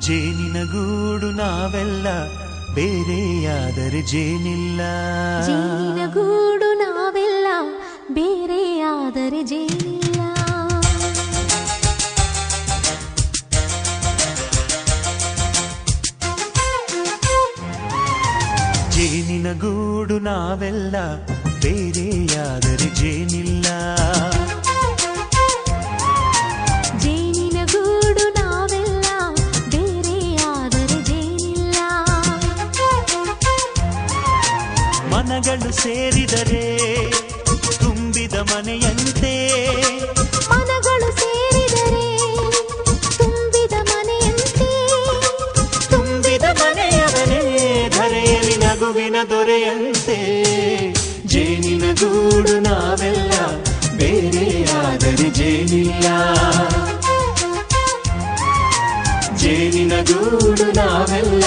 ಜೇನಿನ ಗೂಡು ನಾವೆಲ್ಲ ಬೇರೆಯಾದರೆ ಜೇನಿಲ್ಲ. ಜೇನಿನ ಗೂಡು ನಾವೆಲ್ಲ ಬೇರೆಯಾದರೆ ಜೇನಿಲ್ಲ. ಜೇನಿನ ಗೂಡು ನಾವೆಲ್ಲ ಬೇರೆಯಾದರೆ ಜೇನಿಲ್ಲ. ಜೇನಿನ ಗೂಡು ನಾವೆಲ್ಲ ಬೇರೆಯಾದರೆ ಜೇನಿಲ್ಲ. ಮನಗಳು ಸೇರಿದರೆ ತುಂಬಿದ ಮನೆಯಂತೆ. ಮನಗಳು ಸೇರಿದರೆ ತುಂಬಿದ ಮನೆಯಂತೆ. ತುಂಬಿದ ಮನೆಯವನೇ ಧರೆಯಲ್ಲಿ ನಗುವಿನ ದೊರೆಯಂತೆ. ಜೇನಿನ ಗೂಡು ನಾವೆಲ್ಲ ಬೇರೆಯಾದರೆ ಜೇನಿಲ್ಲ. ಜೇನಿನ ಗೂಡು ನಾವೆಲ್ಲ